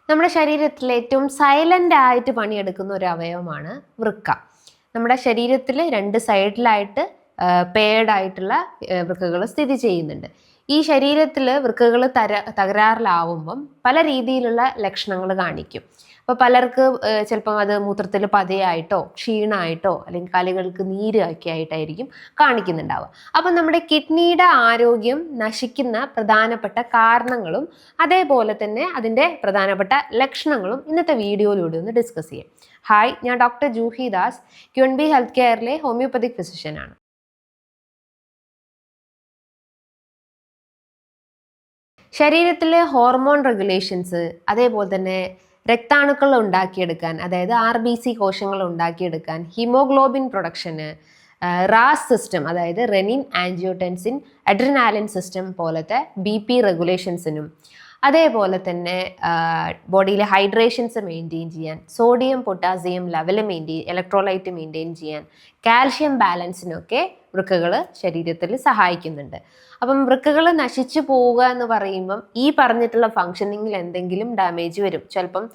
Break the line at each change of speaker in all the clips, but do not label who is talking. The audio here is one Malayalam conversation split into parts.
നമ്മുടെ ശരീരത്തിൽ ഏറ്റവും സൈലൻ്റ് ആയിട്ട് പണിയെടുക്കുന്ന ഒരു അവയവമാണ് വൃക്ക. നമ്മുടെ ശരീരത്തിൽ രണ്ട് സൈഡിലായിട്ട് പേഡായിട്ടുള്ള വൃക്കകൾ സ്ഥിതി ചെയ്യുന്നുണ്ട്. ഈ ശരീരത്തിൽ വൃക്കകൾ തകരാറിലാവുമ്പം പല രീതിയിലുള്ള ലക്ഷണങ്ങൾ കാണിക്കും. അപ്പോൾ പലർക്ക് ചിലപ്പം അത് മൂത്രത്തിൽ പതയായിട്ടോ ക്ഷീണമായിട്ടോ അല്ലെങ്കിൽ കാലുകൾക്ക് നീര് ഒക്കെ ആയിട്ടായിരിക്കും കാണിക്കുന്നുണ്ടാവുക. അപ്പം നമ്മുടെ കിഡ്നിയുടെ ആരോഗ്യം നശിക്കുന്ന പ്രധാനപ്പെട്ട കാരണങ്ങളും അതേപോലെ തന്നെ അതിൻ്റെ പ്രധാനപ്പെട്ട ലക്ഷണങ്ങളും ഇന്നത്തെ വീഡിയോയിലൂടെ ഒന്ന് ഡിസ്കസ് ചെയ്യാം. ഹായ്, ഞാൻ ഡോക്ടർ ജൂഹി ദാസ്, ക്യുൻബി ഹെൽത്ത് കെയറിലെ ഹോമിയോപ്പതിക് ഫിസിഷ്യനാണ്. ശരീരത്തിലെ ഹോർമോൺ റെഗുലേഷൻസ്, അതേപോലെ തന്നെ രക്താണുക്കൾ ഉണ്ടാക്കിയെടുക്കാൻ, അതായത് RBC കോശങ്ങൾ ഉണ്ടാക്കിയെടുക്കാൻ, ഹീമോഗ്ലോബിൻ പ്രൊഡക്ഷന്, റാസ് സിസ്റ്റം അതായത് റെനിൻ ആൻജിയോടെൻസിൻ അഡ്രിനാലിൻ സിസ്റ്റം പോലത്തെ BP റെഗുലേഷൻസിനും, അതേപോലെ തന്നെ ബോഡിയിലെ ഹൈഡ്രേഷൻസ് മെയിൻറ്റെയിൻ ചെയ്യാൻ, sodium potassium level electrolyte maintain ചെയ്യാൻ, കാൽഷ്യം ബാലൻസിനൊക്കെ വൃക്കകൾ ശരീരത്തിൽ സഹായിക്കുന്നുണ്ട്. അപ്പം വൃക്കകൾ നശിച്ചു പോവുക എന്ന് പറയുമ്പം ഈ പറഞ്ഞിട്ടുള്ള ഫങ്ഷനിങ്ങിൽ എന്തെങ്കിലും ഡാമേജ് വരും. ചിലപ്പം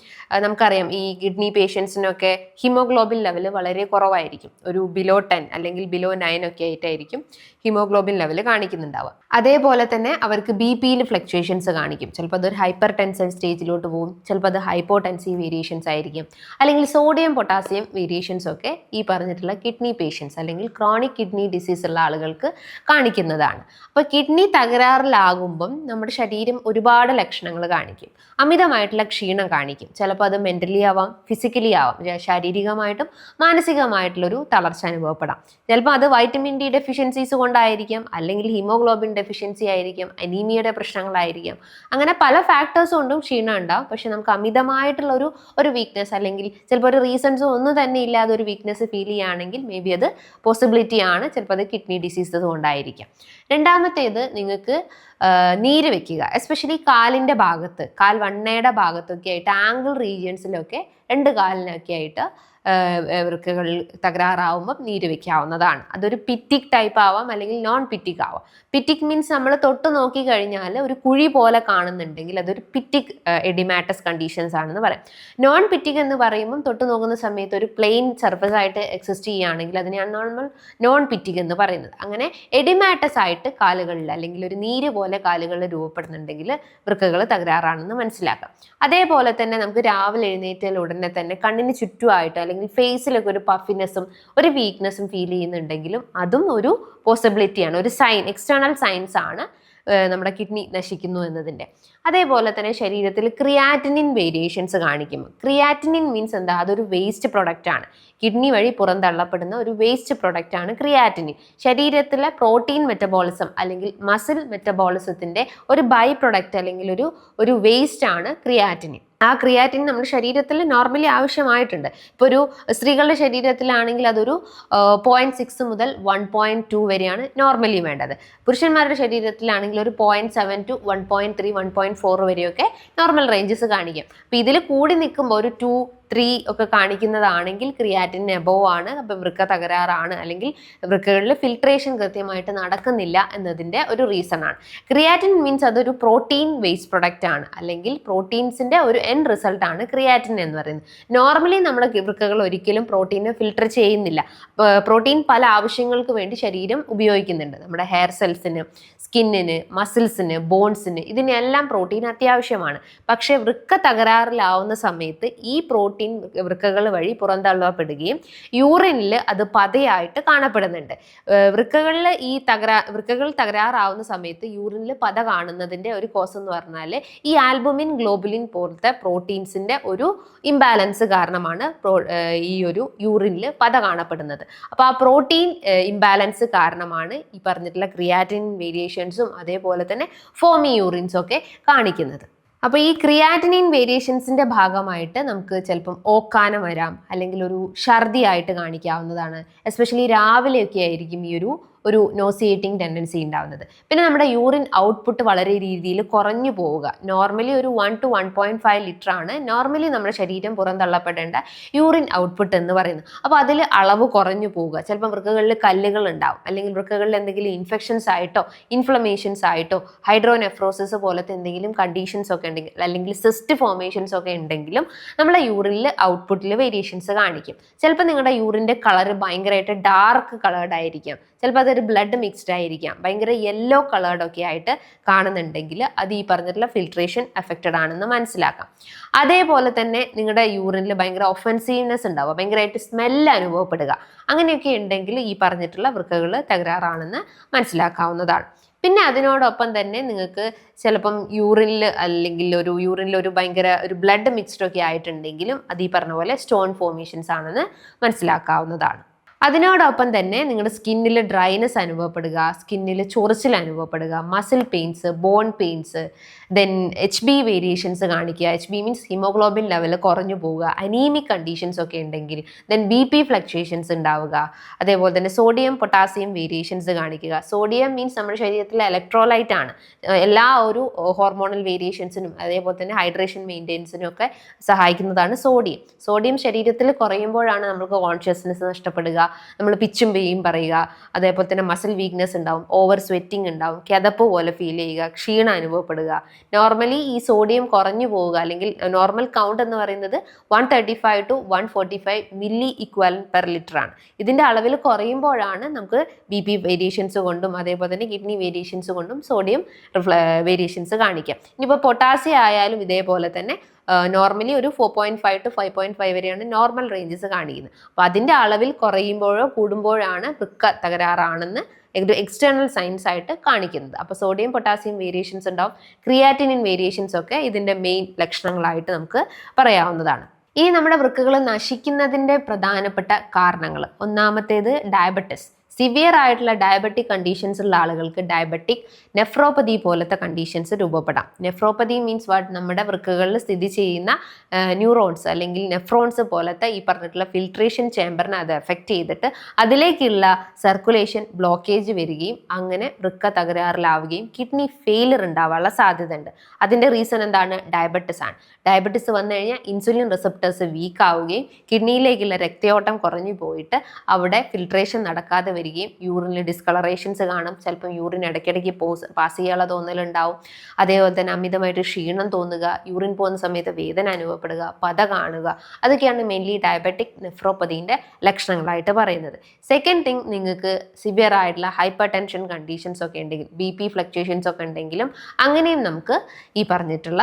നമുക്കറിയാം ഈ കിഡ്നി പേഷ്യൻസിനൊക്കെ ഹിമോഗ്ലോബിൻ ലെവൽ വളരെ കുറവായിരിക്കും. ഒരു ബിലോ 10 അല്ലെങ്കിൽ ബിലോ 9 ഒക്കെ ആയിട്ടായിരിക്കും ഹിമോഗ്ലോബിൻ ലെവൽ കാണിക്കുന്നുണ്ടാവുക. അതേപോലെ തന്നെ അവർക്ക് BPയിൽ ഫ്ലക്ച്വേഷൻസ് കാണിക്കും. ചിലപ്പോൾ അതൊരു ഹൈപ്പർ ടെൻസീവ് സ്റ്റേജിലോട്ട് പോകും, ചിലപ്പോൾ അത് ഹൈപ്പോടെൻസീവ് വേരിയേഷൻസ് ആയിരിക്കും, അല്ലെങ്കിൽ സോഡിയം പൊട്ടാസ്യം വേരിയേഷൻസ് ഒക്കെ ഈ പറഞ്ഞിട്ടുള്ള കിഡ്നി പേഷ്യൻസ് അല്ലെങ്കിൽ ക്രോണിക് കിഡ്നി ഡിസീസ് ഉള്ള ആളുകൾക്ക് കാണിക്കുന്നതാണ്. അപ്പോൾ കിഡ്നി തകരാറിലാകുമ്പം നമ്മുടെ ശരീരം ഒരുപാട് ലക്ഷണങ്ങൾ കാണിക്കും. അമിതമായിട്ടുള്ള ക്ഷീണം കാണിക്കും. ചിലപ്പോൾ അത് മെൻ്റലി ആവാം, ഫിസിക്കലി ആവാം, ശാരീരികമായിട്ടും മാനസികമായിട്ടുള്ളൊരു തളർച്ച അനുഭവപ്പെടാം. ചിലപ്പോൾ അത് വൈറ്റമിൻ D ഡെഫിഷ്യൻസീസ് കൊണ്ടായിരിക്കാം, അല്ലെങ്കിൽ ഹീമോഗ്ലോബിൻ ഡെഫിഷ്യൻസി ആയിരിക്കാം, അനീമിയയുടെ പ്രശ്നങ്ങളായിരിക്കാം. അങ്ങനെ പല ഫാക്ടേഴ്സ് കൊണ്ടും ക്ഷീണം ഉണ്ടാവും. പക്ഷെ നമുക്ക് അമിതമായിട്ടുള്ള ഒരു വീക്ക്നെസ്, അല്ലെങ്കിൽ ചിലപ്പോൾ ഒരു റീസൺസ് ഒന്നും തന്നെ ഇല്ലാതെ ഒരു വീക്ക്നെസ് ഫീൽ ചെയ്യുകയാണെങ്കിൽ മേ ബി അത് പോസിബിലിറ്റി ആണ്. ചിലപ്പോൾ അത് കിഡ്നി ഡിസീസസ് കൊണ്ടായിരിക്കാം. രണ്ടാമത്തേത്, നിങ്ങൾക്ക് നീര് വെക്കുക, എസ്പെഷ്യലി കാലിൻ്റെ ഭാഗത്ത്, വണ്ണയുടെ ഭാഗത്തൊക്കെ ആയിട്ട്, ആംഗിൾ റീജിയൻസിലൊക്കെ രണ്ട് കാലിനൊക്കെ ആയിട്ട് വൃക്കകൾ തകരാറാവുമ്പം നീര് വെക്കാവുന്നതാണ്. അതൊരു പിറ്റിക് ടൈപ്പ് ആവാം, അല്ലെങ്കിൽ നോൺ പിറ്റിക് ആവാം. പിറ്റിക് മീൻസ് നമ്മൾ തൊട്ട് നോക്കി കഴിഞ്ഞാൽ ഒരു കുഴി പോലെ കാണുന്നുണ്ടെങ്കിൽ അതൊരു പിറ്റിക് എഡിമാറ്റസ് കണ്ടീഷൻസ് ആണെന്ന് പറയാം. നോൺ പിറ്റിക് എന്ന് പറയുമ്പം തൊട്ട് നോക്കുന്ന സമയത്ത് ഒരു പ്ലെയിൻ സർഫസ് ആയിട്ട് എക്സിസ്റ്റ് ചെയ്യുകയാണെങ്കിൽ അതിനെയാണ് നമ്മൾ നോൺ പിറ്റിക് എന്ന് പറയുന്നത്. അങ്ങനെ എഡിമാറ്റസ് ആയിട്ട് കാലുകളിൽ, അല്ലെങ്കിൽ ഒരു നീര് പോലെ കാലുകളിൽ രൂപപ്പെടുന്നുണ്ടെങ്കിൽ വൃക്കകൾ തകരാറാണെന്ന് മനസ്സിലാക്കാം. അതേപോലെ തന്നെ നമുക്ക് രാവിലെ എഴുന്നേറ്റാൽ ഉടനെ തന്നെ കണ്ണിന് ചുറ്റുമായിട്ട് അല്ലെങ്കിൽ ഫേസിലൊക്കെ ഒരു പഫിനെസ്സും ഒരു വീക്ക്നെസ്സും ഫീൽ ചെയ്യുന്നുണ്ടെങ്കിലും അതും ഒരു പോസിബിലിറ്റിയാണ്, ഒരു സൈൻ, എക്സ്റ്റേണൽ സൈൻസ് ആണ് നമ്മുടെ കിഡ്നി നശിക്കുന്നു എന്നതിൻ്റെ. അതേപോലെ തന്നെ ശരീരത്തിൽ ക്രിയാറ്റിനിൻ വേരിയേഷൻസ് കാണിക്കും. ക്രിയാറ്റിനിൻ മീൻസ് എന്താ? അതൊരു വേസ്റ്റ് പ്രൊഡക്റ്റ് ആണ്. കിഡ്നി വഴി പുറന്തള്ളപ്പെടുന്ന ഒരു വേസ്റ്റ് പ്രൊഡക്റ്റ് ആണ് ക്രിയാറ്റിനിൻ. ശരീരത്തിലെ പ്രോട്ടീൻ മെറ്റബോളിസം അല്ലെങ്കിൽ മസിൽ മെറ്റബോളിസത്തിൻ്റെ ഒരു ബൈ പ്രൊഡക്റ്റ് അല്ലെങ്കിൽ ഒരു വേസ്റ്റ് ആണ് ക്രിയാറ്റിനിൻ. ആ ക്രിയാറ്റിൻ നമ്മുടെ ശരീരത്തിൽ നോർമലി ആവശ്യമായിട്ടുണ്ട്. ഇപ്പോൾ ഒരു സ്ത്രീകളുടെ ശരീരത്തിലാണെങ്കിൽ അതൊരു 0.6 മുതൽ 1.2 വരെയാണ് നോർമലി വേണ്ടത്. പുരുഷന്മാരുടെ ശരീരത്തിലാണെങ്കിൽ ഒരു 0.7 to 1.3, 1.4 വരെയൊക്കെ നോർമൽ റേഞ്ചസ് കാണിക്കും. അപ്പോൾ ഇതിൽ കൂടി നിൽക്കുമ്പോൾ ഒരു 2, 3 ഒക്കെ കാണിക്കുന്നതാണെങ്കിൽ ക്രിയാറ്റിൻ എബോവ് ആണ്. അപ്പം വൃക്ക തകരാറാണ്, അല്ലെങ്കിൽ വൃക്കകളിൽ ഫിൽട്രേഷൻ കൃത്യമായിട്ട് നടക്കുന്നില്ല എന്നതിൻ്റെ ഒരു റീസൺ ആണ്. ക്രിയാറ്റിൻ മീൻസ് അതൊരു പ്രോട്ടീൻ വേസ്റ്റ് പ്രൊഡക്റ്റ് ആണ്, അല്ലെങ്കിൽ പ്രോട്ടീൻസിൻ്റെ ഒരു എൻഡ് റിസൾട്ട് ആണ് ക്രിയാറ്റിൻ എന്ന് പറയുന്നത്. നോർമലി നമ്മുടെ വൃക്കകൾ ഒരിക്കലും പ്രോട്ടീനെ ഫിൽട്ടർ ചെയ്യുന്നില്ല. പ്രോട്ടീൻ പല ആവശ്യങ്ങൾക്ക് വേണ്ടി ശരീരം ഉപയോഗിക്കുന്നുണ്ട്. നമ്മുടെ ഹെയർ സെൽസിന്, സ്കിന്നിന്, മസിൽസിന്, ബോൺസിന്, ഇതിനെല്ലാം പ്രോട്ടീൻ അത്യാവശ്യമാണ്. പക്ഷേ വൃക്ക തകരാറിലാവുന്ന സമയത്ത് ഈ പ്രോട്ടീൻ വൃക്കകൾ വഴി പുറന്തള്ളപ്പെടുകയും യൂറിനിൽ അത് പതയായിട്ട് കാണപ്പെടുന്നുണ്ട്. വൃക്കകളിൽ വൃക്കകൾ തകരാറാവുന്ന സമയത്ത് യൂറിനിൽ പത കാണുന്നതിൻ്റെ ഒരു കോസ് എന്ന് പറഞ്ഞാൽ ഈ ആൽബുമിൻ, ഗ്ലോബുലിൻ പോലത്തെ പ്രോട്ടീൻസിൻ്റെ ഒരു ഇംബാലൻസ് കാരണമാണ് ഈ ഒരു യൂറിനിൽ പത കാണപ്പെടുന്നത്. അപ്പോൾ ആ പ്രോട്ടീൻ ഇംബാലൻസ് കാരണമാണ് ഈ പറഞ്ഞിട്ടുള്ള ക്രിയാറ്റിൻ വേരിയേഷൻസും അതേപോലെ തന്നെ ഫോമി യൂറിൻസും ഒക്കെ കാണിക്കുന്നത്. അപ്പോൾ ഈ ക്രിയാറ്റിനിൻ വേരിയേഷൻസിൻ്റെ ഭാഗമായിട്ട് നമുക്ക് ചിലപ്പം ഓക്കാനം വരാം, അല്ലെങ്കിൽ ഒരു ഛർദി ആയിട്ട് കാണിക്കാവുന്നതാണ്. എസ്പെഷ്യലി രാവിലെയൊക്കെ ആയിരിക്കും ഈ ഒരു ഒരു നോസിയേറ്റിംഗ് ടെൻഡൻസി ഉണ്ടാവുന്നത്. പിന്നെ നമ്മുടെ യൂറിൻ ഔട്ട്പുട്ട് വളരെ രീതിയിൽ കുറഞ്ഞു പോവുക. നോർമലി ഒരു 1 to 1.5 ലിറ്റർ ആണ് നോർമലി നമ്മുടെ ശരീരം പുറന്തള്ളപ്പെടേണ്ട യൂറിൻ ഔട്ട്പുട്ട് എന്ന് പറയുന്നത്. അപ്പോൾ അതിൽ അളവ് കുറഞ്ഞു പോവുക. ചിലപ്പോൾ വൃക്കകളിൽ കല്ലുകൾ ഉണ്ടാവും, അല്ലെങ്കിൽ വൃക്കകളിൽ എന്തെങ്കിലും ഇൻഫെക്ഷൻസ് ആയിട്ടോ ഇൻഫ്ലമേഷൻസ് ആയിട്ടോ ഹൈഡ്രോനെഫ്രോസിസ് പോലത്തെ എന്തെങ്കിലും കണ്ടീഷൻസ് ഒക്കെ ഉണ്ടെങ്കിൽ, അല്ലെങ്കിൽ സിസ്റ്റ് ഫോർമേഷൻസ് ഒക്കെ ഉണ്ടെങ്കിലും നമ്മളെ യൂറിനിൽ ഔട്ട്പുട്ടിൽ വേരിയേഷൻസ് കാണിക്കും. ചിലപ്പോൾ നിങ്ങളുടെ യൂറിൻ്റെ കളർ ഭയങ്കരമായിട്ട് ഡാർക്ക് കളേർഡ് ആയിരിക്കാം, ചിലപ്പോൾ അതൊരു ബ്ലഡ് മിക്സ്ഡ് ആയിരിക്കാം, ഭയങ്കര യെല്ലോ കളേർഡ് ഒക്കെ ആയിട്ട് കാണുന്നുണ്ടെങ്കിൽ അത് ഈ പറഞ്ഞിട്ടുള്ള ഫിൽട്രേഷൻ എഫക്റ്റഡ് ആണെന്ന് മനസ്സിലാക്കാം. അതേപോലെ തന്നെ നിങ്ങളുടെ യൂറിനിൽ ഭയങ്കര ഒഫൻസീവ്നെസ് ഉണ്ടാവുക, ഭയങ്കരമായിട്ട് സ്മെല്ല് അനുഭവപ്പെടുക, അങ്ങനെയൊക്കെ ഉണ്ടെങ്കിൽ ഈ പറഞ്ഞിട്ടുള്ള വൃക്കകൾ തകരാറാണെന്ന് മനസ്സിലാക്കാവുന്നതാണ്. പിന്നെ അതിനോടൊപ്പം തന്നെ നിങ്ങൾക്ക് ചിലപ്പം യൂറിനിൽ ഒരു ഭയങ്കര ഒരു ബ്ലഡ് മിക്സ്ഡ് ഒക്കെ ആയിട്ടുണ്ടെങ്കിലും അത് ഈ പറഞ്ഞ പോലെ സ്റ്റോൺ ഫോർമേഷൻസ് ആണെന്ന് മനസ്സിലാക്കാവുന്നതാണ്. അതിനോടൊപ്പം തന്നെ നിങ്ങളുടെ സ്കിന്നിൽ ഡ്രൈനെസ് അനുഭവപ്പെടുക, സ്കിന്നിൽ ചൊറിച്ചിൽ അനുഭവപ്പെടുക, muscle pains, bone pains, then HB variations കാണിക്കുക. HB മീൻസ് ഹിമോഗ്ലോബിൻ ലെവൽ കുറഞ്ഞു പോവുക, അനീമിക് കണ്ടീഷൻസ് ഒക്കെ ഉണ്ടെങ്കിൽ, ദെൻ BP ഫ്ലക്ച്വേഷൻസ് ഉണ്ടാവുക. അതേപോലെ തന്നെ സോഡിയം പൊട്ടാസ്യം വേരിയേഷൻസ് കാണിക്കുക. സോഡിയം മീൻസ് നമ്മുടെ ശരീരത്തിലെ ഇലക്ട്രോലൈറ്റ് ആണ്. എല്ലാ ഒരു ഹോർമോണൽ വേരിയേഷൻസിനും അതേപോലെ തന്നെ ഹൈഡ്രേഷൻ മെയിൻറ്റെയിൻസിനും ഒക്കെ സഹായിക്കുന്നതാണ് സോഡിയം. സോഡിയം ശരീരത്തിൽ കുറയുമ്പോഴാണ് നമുക്ക് കോൺഷ്യസ്നെസ് നഷ്ടപ്പെടുക, നമ്മൾ പിച്ചും പെയ്യും പറയുക, അതേപോലെ തന്നെ മസിൽ വീക്ക്നെസ് ഉണ്ടാവും, ഓവർ സ്വെറ്റിംഗ് ഉണ്ടാവും, കിതപ്പ് പോലെ ഫീൽ ചെയ്യുക, ക്ഷീണം അനുഭവപ്പെടുക. നോർമലി ഈ സോഡിയം കുറഞ്ഞു പോവുക, അല്ലെങ്കിൽ നോർമൽ കൗണ്ട് എന്ന് പറയുന്നത് 135 to 145 milli equivalent per litre ആണ്. ഇതിൻ്റെ അളവിൽ കുറയുമ്പോഴാണ് നമുക്ക് BP വേരിയേഷൻസ് കൊണ്ടും അതേപോലെ തന്നെ കിഡ്നി വേരിയേഷൻസ് കൊണ്ടും സോഡിയം വേരിയേഷൻസ് കാണിക്കാം. ഇനിയിപ്പോൾ പൊട്ടാസ്യം ആയാലും ഇതേപോലെ തന്നെ നോർമലി ഒരു 4.5 to 5.5 വരെയാണ് നോർമൽ റേഞ്ചസ് കാണിക്കുന്നത്. അപ്പോൾ അതിൻ്റെ അളവിൽ കുറയുമ്പോഴോ കൂടുമ്പോഴാണ് വൃക്ക തകരാറാണെന്ന് എക്സ്റ്റേണൽ സയൻസ് ആയിട്ട് കാണിക്കുന്നത്. അപ്പോൾ സോഡിയം പൊട്ടാസ്യം വേരിയേഷൻസ് ഉണ്ടാവും, ക്രിയാറ്റിനിൻ വേരിയേഷൻസ് ഒക്കെ ഇതിൻ്റെ മെയിൻ ലക്ഷണങ്ങളായിട്ട് നമുക്ക് പറയാവുന്നതാണ്. ഈ നമ്മുടെ വൃക്കകൾ നശിക്കുന്നതിൻ്റെ പ്രധാനപ്പെട്ട കാരണങ്ങൾ, ഒന്നാമത്തേത് ഡയബറ്റിസ്. സിവിയർ ആയിട്ടുള്ള ഡയബറ്റിക് കണ്ടീഷൻസ് ഉള്ള ആളുകൾക്ക് ഡയബറ്റിക് നെഫ്രോപ്പതി പോലത്തെ കണ്ടീഷൻസ് രൂപപ്പെടാം. നെഫ്രോപ്പതി മീൻസ് വാട്ട്, നമ്മുടെ വൃക്കകളിൽ സ്ഥിതി ചെയ്യുന്ന ന്യൂറോൺസ് അല്ലെങ്കിൽ നെഫ്രോൺസ് പോലത്തെ ഈ പറഞ്ഞിട്ടുള്ള ഫിൽട്രേഷൻ ചേമ്പറിനെ അത് എഫക്റ്റ് ചെയ്തിട്ട് അതിലേക്കുള്ള സർക്കുലേഷൻ ബ്ലോക്കേജ് വരികയും അങ്ങനെ വൃക്ക തകരാറിലാവുകയും കിഡ്നി ഫെയിലിയർ ഉണ്ടാവാനുള്ള സാധ്യത ഉണ്ട്. അതിൻ്റെ റീസൺ എന്താണ്? ഡയബറ്റിസ് ആണ്. ഡയബറ്റിസ് വന്നു കഴിഞ്ഞാൽ ഇൻസുലിൻ റിസപ്റ്റേഴ്സ് വീക്ക് ആവുകയും കിഡ്നിയിലേക്കുള്ള രക്തയോട്ടം കുറഞ്ഞു പോയിട്ട് അവിടെ ഫിൽട്രേഷൻ നടക്കാതെ വരികയും യൂറിനിൽ ഡിസ്കളറേഷൻസ് കാണും. ചിലപ്പോൾ യൂറിൻ ഇടയ്ക്കിടയ്ക്ക് പാസ് ചെയ്യാനുള്ള തോന്നലുണ്ടാവും. അതേപോലെ തന്നെ അമിതമായിട്ട് ക്ഷീണം തോന്നുക, യൂറിൻ പോകുന്ന സമയത്ത് വേദന അനുഭവപ്പെടുക, പത കാണുക, അതൊക്കെയാണ് മെയിൻലി ഡയബറ്റിക് നെഫ്രോപ്പതിൻ്റെ ലക്ഷണങ്ങളായിട്ട് പറയുന്നത്. സെക്കൻഡ് തിങ്, നിങ്ങൾക്ക് സിവിയർ ആയിട്ടുള്ള ഹൈപ്പർ ടെൻഷൻ കണ്ടീഷൻസ് ഒക്കെ ഉണ്ടെങ്കിൽ, BP ഫ്ലക്ച്വേഷൻസ് ഒക്കെ ഉണ്ടെങ്കിലും അങ്ങനെയും നമുക്ക് ഈ പറഞ്ഞിട്ടുള്ള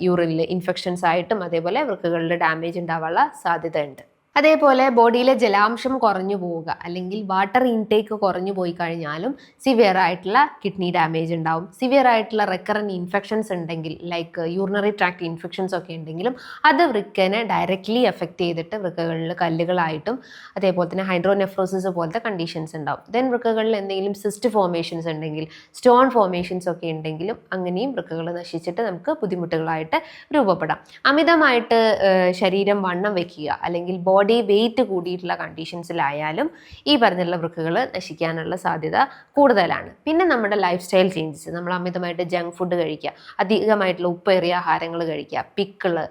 യൂറിനിൽ ഇൻഫെക്ഷൻസ് ആയിട്ടും അതേപോലെ വൃക്കകളുടെ ഡാമേജ് ഉണ്ടാവാനുള്ള സാധ്യത ഉണ്ട്. അതേപോലെ ബോഡിയിലെ ജലാംശം കുറഞ്ഞു പോവുക, അല്ലെങ്കിൽ വാട്ടർ ഇൻടേക്ക് കുറഞ്ഞു പോയി കഴിഞ്ഞാലും സിവിയർ ആയിട്ടുള്ള കിഡ്നി ഡാമേജ് ഉണ്ടാവും. സിവിയർ ആയിട്ടുള്ള റെക്കറൻറ്റ് ഇൻഫെക്ഷൻസ് ഉണ്ടെങ്കിൽ, ലൈക്ക് യൂറിനറി ട്രാക്ട് ഇൻഫെക്ഷൻസ് ഒക്കെ ഉണ്ടെങ്കിലും അത് വൃക്കനെ ഡയറക്റ്റ്ലി എഫക്റ്റ് ചെയ്തിട്ട് വൃക്കകളിൽ കല്ലുകളായിട്ടും അതേപോലെ തന്നെ ഹൈഡ്രോനെഫ്രോസിസ് പോലത്തെ കണ്ടീഷൻസ് ഉണ്ടാവും. ദെൻ വൃക്കകളിൽ എന്തെങ്കിലും സിസ്റ്റ് ഫോർമേഷൻസ് ഉണ്ടെങ്കിൽ, സ്റ്റോൺ ഫോർമേഷൻസ് ഒക്കെ ഉണ്ടെങ്കിലും അങ്ങനെയും വൃക്കകൾ നശിച്ചിട്ട് നമുക്ക് ബുദ്ധിമുട്ടുകളായിട്ട് രൂപപ്പെടാം. അമിതമായിട്ട് ശരീരം വണ്ണം വയ്ക്കുക, അല്ലെങ്കിൽ ബോഡി വെയിറ്റ് കൂടിയിട്ടുള്ള കണ്ടീഷൻസിലായാലും ഈ പറഞ്ഞിട്ടുള്ള വൃക്കകൾ നശിക്കാനുള്ള സാധ്യത കൂടുതലാണ്. പിന്നെ നമ്മുടെ ലൈഫ് സ്റ്റൈൽ ചേഞ്ചസ്, നമ്മൾ അമിതമായിട്ട് ജങ്ക് ഫുഡ് കഴിക്കുക, അധികമായിട്ടുള്ള ഉപ്പേറിയ ആഹാരങ്ങൾ കഴിക്കുക, പിക്കിള്,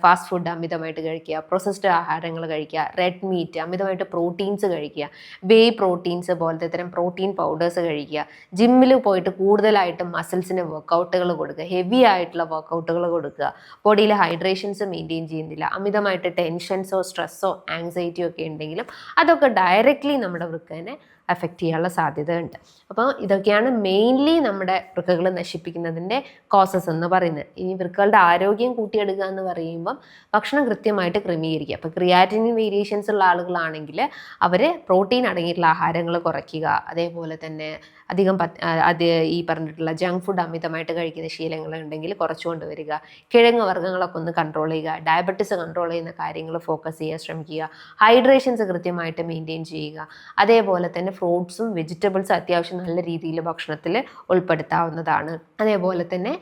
ഫാസ്റ്റ് ഫുഡ് അമിതമായിട്ട് കഴിക്കുക, പ്രോസസ്ഡ് ആഹാരങ്ങൾ കഴിക്കുക, റെഡ് മീറ്റ്, അമിതമായിട്ട് പ്രോട്ടീൻസ് കഴിക്കുക, വേ പ്രോട്ടീൻസ് പോലത്തെ തരം പ്രോട്ടീൻ പൗഡേഴ്സ് കഴിക്കുക, ജിമ്മിൽ പോയിട്ട് കൂടുതലായിട്ട് മസിൽസിന് വർക്കൗട്ടുകൾ കൊടുക്കുക, ഹെവി ആയിട്ടുള്ള വർക്കൗട്ടുകൾ കൊടുക്കുക, ബോഡിയിൽ ഹൈഡ്രേഷൻസ് മെയിൻറ്റെയിൻ ചെയ്യുന്നില്ല, അമിതമായിട്ട് ടെൻഷൻസോ സ്ട്രെസ്സോ ആങ്സൈറ്റിയോ ഒക്കെ ഉണ്ടെങ്കിലും അതൊക്കെ ഡയറക്റ്റ്ലി നമ്മുടെ വൃക്കനെ അഫക്റ്റ് ചെയ്യാനുള്ള സാധ്യത ഉണ്ട്. അപ്പോൾ ഇതൊക്കെയാണ് മെയിൻലി നമ്മുടെ വൃക്കകൾ നശിപ്പിക്കുന്നതിൻ്റെ കോസസ് എന്ന് പറയുന്നത്. ഇനി വൃക്കകളുടെ ആരോഗ്യം കൂട്ടിയെടുക്കുക എന്ന് പറയുമ്പം ഭക്ഷണം കൃത്യമായിട്ട് ക്രമീകരിക്കുക. അപ്പോൾ ക്രിയാറ്റിനിൻ വേരിയേഷൻസ് ഉള്ള ആളുകളാണെങ്കിൽ അവർ പ്രോട്ടീൻ അടങ്ങിയിട്ടുള്ള ആഹാരങ്ങൾ കുറയ്ക്കുക, അതേപോലെ തന്നെ ഈ പറഞ്ഞിട്ടുള്ള ജങ്ക് ഫുഡ് അമിതമായിട്ട് കഴിക്കുന്ന ശീലങ്ങൾ ഉണ്ടെങ്കിൽ കുറച്ചുകൊണ്ട് വരിക, കിഴങ്ങ് വർഗ്ഗങ്ങളൊക്കെ ഒന്ന് കൺട്രോൾ ചെയ്യുക, ഡയബറ്റിസ് കൺട്രോൾ ചെയ്യുന്ന കാര്യങ്ങൾ ഫോക്കസ് ചെയ്യാൻ ശ്രമിക്കുക, ഹൈഡ്രേഷൻസ് കൃത്യമായിട്ട് മെയിൻറ്റെയിൻ ചെയ്യുക, അതേപോലെ തന്നെ ഫ്രൂട്ട്സും വെജിറ്റബിൾസും അത്യാവശ്യം നല്ല രീതിയിൽ ഭക്ഷണത്തിൽ ഉൾപ്പെടുത്താവുന്നതാണ്. അതേപോലെ തന്നെ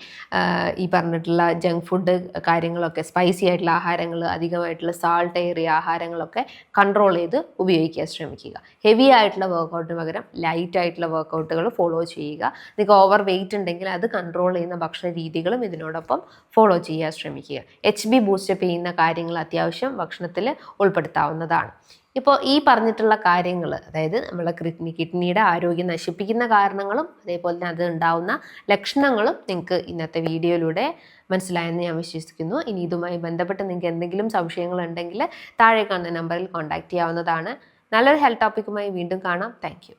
ഈ പറഞ്ഞിട്ടുള്ള ജങ്ക് ഫുഡ് കാര്യങ്ങളൊക്കെ, സ്പൈസി ആയിട്ടുള്ള ആഹാരങ്ങൾ, അധികമായിട്ടുള്ള സാൾട്ട് ഏറിയ ആഹാരങ്ങളൊക്കെ കൺട്രോൾ ചെയ്ത് ഉപയോഗിക്കാൻ ശ്രമിക്കുക. ഹെവി ആയിട്ടുള്ള വർക്കൗട്ടിന് പകരം ലൈറ്റ് ആയിട്ടുള്ള വർക്കൗട്ടുകൾ ഫോളോ ചെയ്യുക. നിങ്ങൾക്ക് ഓവർ വെയിറ്റ് ഉണ്ടെങ്കിൽ അത് കൺട്രോൾ ചെയ്യുന്ന ഭക്ഷണ രീതികളും ഇതിനോടൊപ്പം ഫോളോ ചെയ്യാൻ ശ്രമിക്കുക. HB ബൂസ്റ്റപ്പ് ചെയ്യുന്ന കാര്യങ്ങൾ അത്യാവശ്യം ഭക്ഷണത്തിൽ ഉൾപ്പെടുത്താവുന്നതാണ്. ഇപ്പോൾ ഈ പറഞ്ഞിട്ടുള്ള കാര്യങ്ങൾ, അതായത് നമ്മളെ കിഡ്നിയുടെ ആരോഗ്യം നശിപ്പിക്കുന്ന കാരണങ്ങളും അതേപോലെ തന്നെ അത് ഉണ്ടാവുന്ന ലക്ഷണങ്ങളും നിങ്ങൾക്ക് ഇന്നത്തെ വീഡിയോയിലൂടെ മനസ്സിലായെന്ന് ഞാൻ വിശ്വസിക്കുന്നു. ഇനി ഇതുമായി ബന്ധപ്പെട്ട് നിങ്ങൾക്ക് എന്തെങ്കിലും സംശയങ്ങൾ ഉണ്ടെങ്കിൽ താഴെ കാണുന്ന നമ്പറിൽ കോൺടാക്ട് ചെയ്യാവുന്നതാണ്. നല്ലൊരു ഹെൽത്ത് ടോപ്പിക്കുമായി വീണ്ടും കാണാം. താങ്ക്